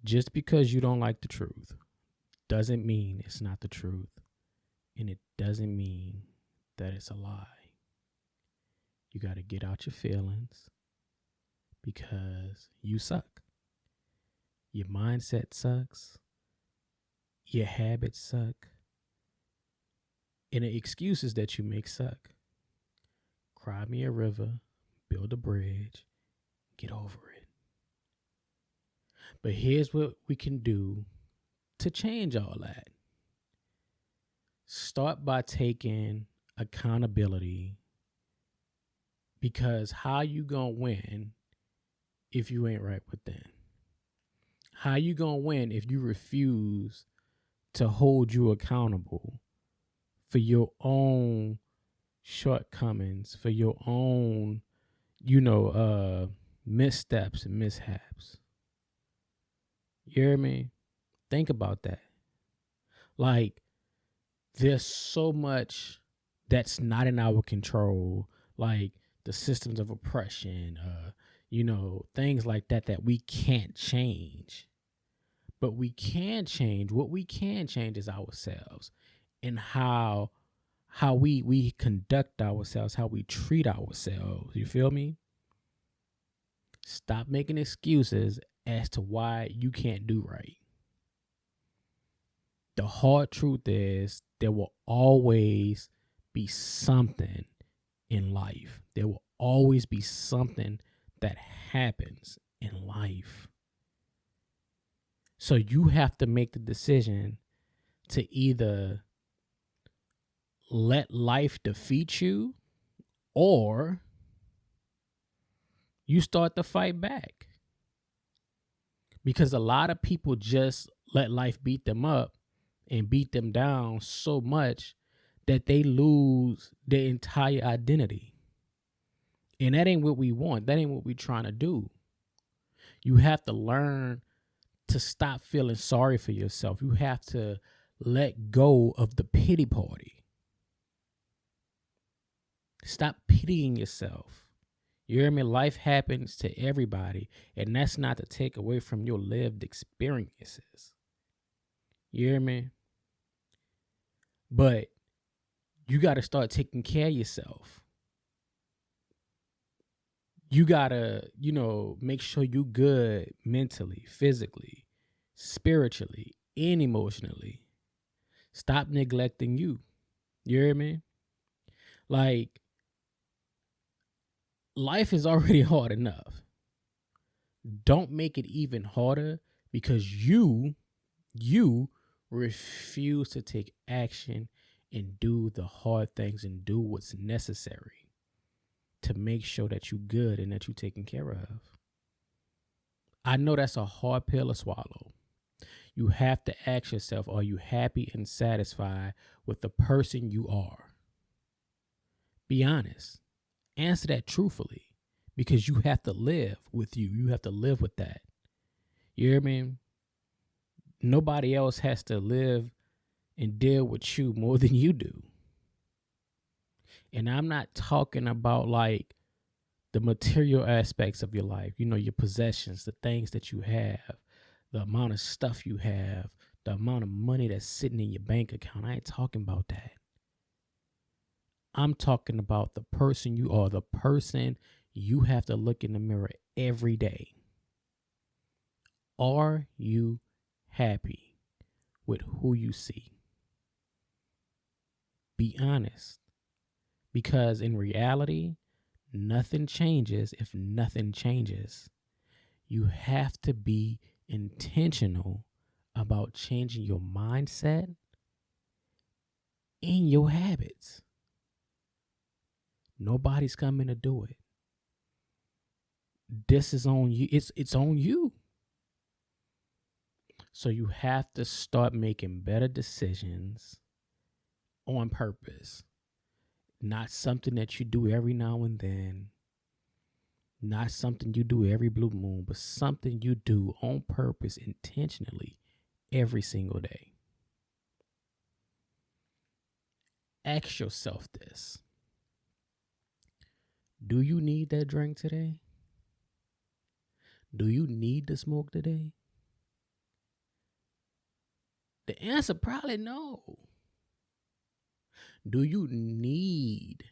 Just because you don't like the truth doesn't mean it's not the truth. And it doesn't mean that it's a lie. You got to get out your feelings because you suck. Your mindset sucks. Your habits suck. And the excuses that you make suck. Cry me a river, build a bridge, get over it. But here's what we can do to change all that. Start by taking accountability, because how you gonna win if you ain't right within? How you gonna win if you refuse to hold you accountable for your own shortcomings, for your own, missteps and mishaps? You hear me? Think about that. Like, there's so much that's not in our control, like the systems of oppression, things like that we can't change. But we can change. What we can change is ourselves and how we conduct ourselves, how we treat ourselves. You feel me? Stop making excuses as to why you can't do right. The hard truth is there will always be something in life. There will always be something that happens in life. So you have to make the decision to either let life defeat you or you start to fight back. Because a lot of people just let life beat them up and beat them down so much that they lose their entire identity. And that ain't what we want. That ain't what we're trying to do. You have to learn to stop feeling sorry for yourself. You have to let go of the pity party. Stop pitying yourself. You hear me? Life happens to everybody, and that's not to take away from your lived experiences. You hear me? But you got to start taking care of yourself. You got to, make sure you good mentally, physically, spiritually, and emotionally. Stop neglecting you. You hear me? Like, life is already hard enough. Don't make it even harder because you refuse to take action and do the hard things and do what's necessary to make sure that you're good and that you're taken care of. I know that's a hard pill to swallow. You have to ask yourself, are you happy and satisfied with the person you are? Be honest. Answer that truthfully, because you have to live with you. You have to live with that. You hear me? Nobody else has to live and deal with you more than you do. And I'm not talking about like the material aspects of your life, your possessions, the things that you have, the amount of stuff you have, the amount of money that's sitting in your bank account. I ain't talking about that. I'm talking about the person you are, the person you have to look in the mirror every day. Are you happy with who you see? Be honest. Because in reality, nothing changes if nothing changes. You have to be intentional about changing your mindset and your habits. Nobody's coming to do it. This is on you. It's on you. So you have to start making better decisions on purpose. Not something that you do every now and then. Not something you do every blue moon, but something you do on purpose, intentionally, every single day. Ask yourself this. Do you need that drink today? Do you need to smoke today? The answer probably no. Do you need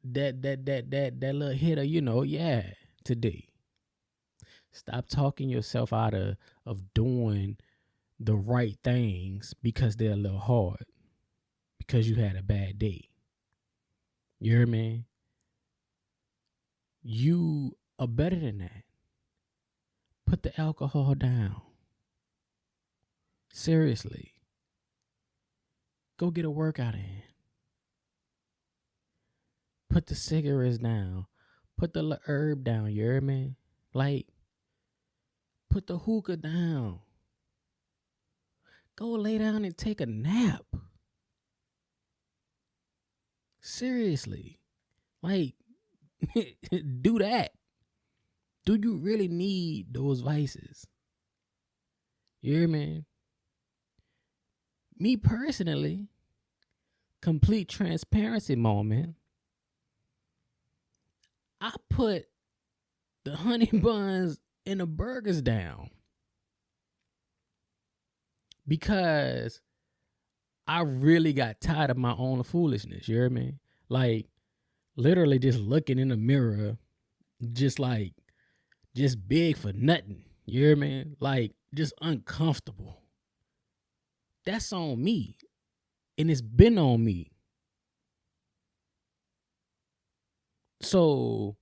that little hitter, yeah, today? Stop talking yourself out of doing the right things because they're a little hard, because you had a bad day. You hear me? You are better than that. Put the alcohol down. Seriously. Go get a workout in. Put the cigarettes down. Put the herb down, you hear me? Like, put the hookah down. Go lay down and take a nap. Seriously. Like, do that. Do you really need those vices? You hear me? Me personally, complete transparency moment, I put the honey buns and the burgers down because I really got tired of my own foolishness. You hear me? Like, literally just looking in the mirror, just big for nothing. You hear me? Like, just uncomfortable. That's on me. And it's been on me. So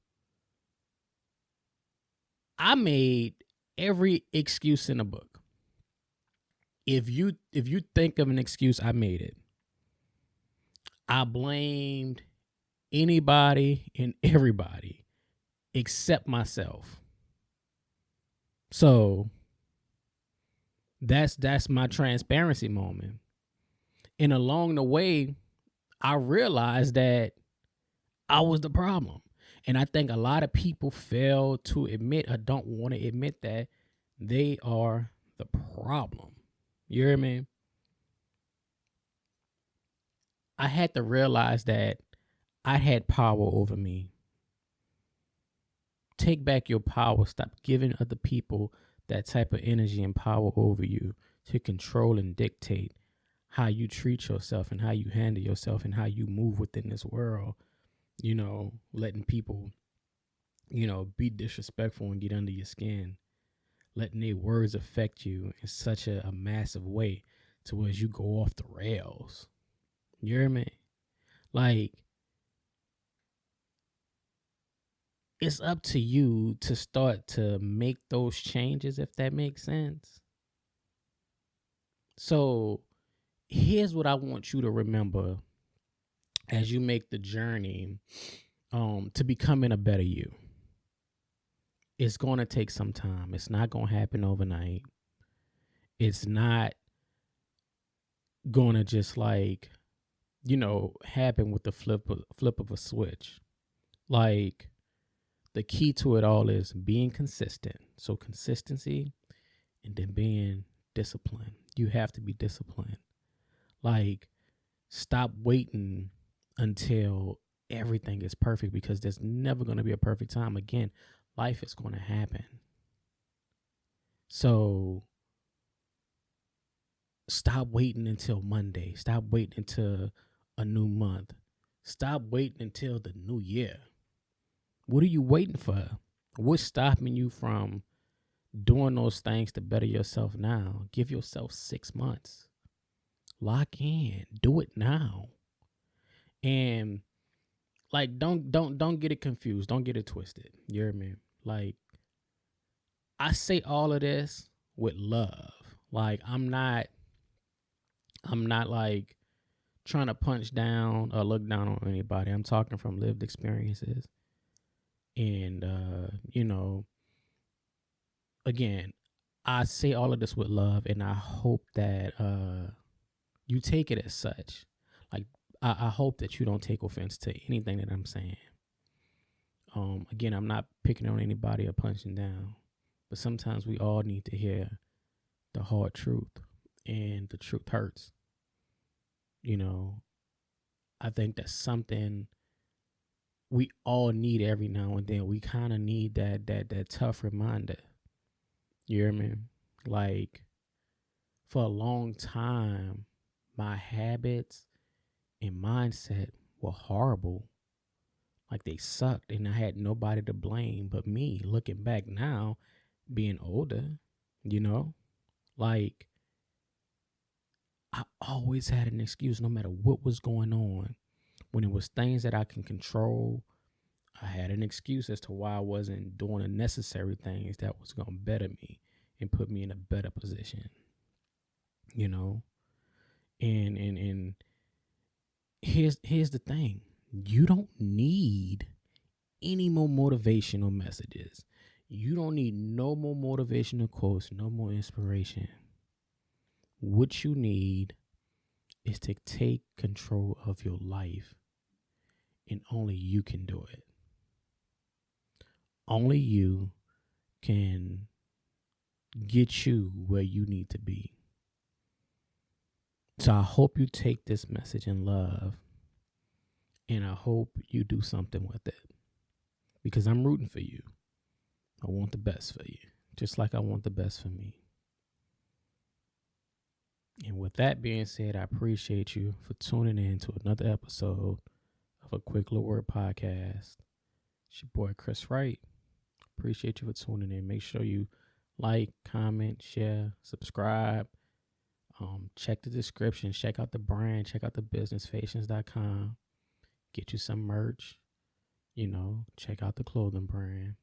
I made every excuse in the book. If you think of an excuse, I made it. I blamed anybody and everybody except myself. So that's my transparency moment. And along the way, I realized that I was the problem. And I think a lot of people fail to admit or don't want to admit that they are the problem. You hear me? I had to realize that I had power over me. Take back your power. Stop giving other people that type of energy and power over you to control and dictate how you treat yourself and how you handle yourself and how you move within this world. Letting people, be disrespectful and get under your skin. Letting their words affect you in such a massive way to where you go off the rails. You hear me? Like, it's up to you to start to make those changes, if that makes sense. So here's what I want you to remember as you make the journey to becoming a better you. It's going to take some time. It's not going to happen overnight. It's not going to just happen with the flip of a switch. Like, the key to it all is being consistent. So consistency and then being disciplined. You have to be disciplined. Like, stop waiting until everything is perfect, because there's never going to be a perfect time. Again, life is going to happen. So stop waiting until Monday. Stop waiting until a new month. Stop waiting until the new year. What are you waiting for? What's stopping you from doing those things to better yourself now? Give yourself 6 months. Lock in. Do it now. And don't get it confused. Don't get it twisted. You hear me? Like, I say all of this with love. Like, I'm not like trying to punch down or look down on anybody. I'm talking from lived experiences. And, again, I say all of this with love, and I hope that you take it as such. Like, I hope that you don't take offense to anything that I'm saying. Again, I'm not picking on anybody or punching down, but sometimes we all need to hear the hard truth, and the truth hurts. I think that's something we all need every now and then. We kind of need that tough reminder. You hear me? Like, For a long time, my habits and mindset were horrible. Like they sucked, and I had nobody to blame but me. Looking back now, being older, you know, like I always had an excuse no matter what was going on. When it was things that I can control, I had an excuse as to why I wasn't doing the necessary things that was going to better me and put me in a better position, you know? And here's the thing. You don't need any more motivational messages. You don't need no more motivational quotes, no more inspiration. What you need is to take control of your life, and only you can do it. Only you can get you where you need to be. So I hope you take this message in love, and I hope you do something with it, because I'm rooting for you. I want the best for you, just like I want the best for me. And with that being said, I appreciate you for tuning in to another episode of a Quick Little Word Podcast. It's your boy, Chris Wright. Appreciate you for tuning in. Make sure you like, comment, share, subscribe. Check the description. Check out the brand. Check out the businessfations.com. Get you some merch. Check out the clothing brand.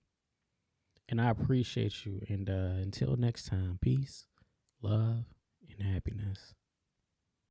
And I appreciate you. And until next time, peace, love, and happiness.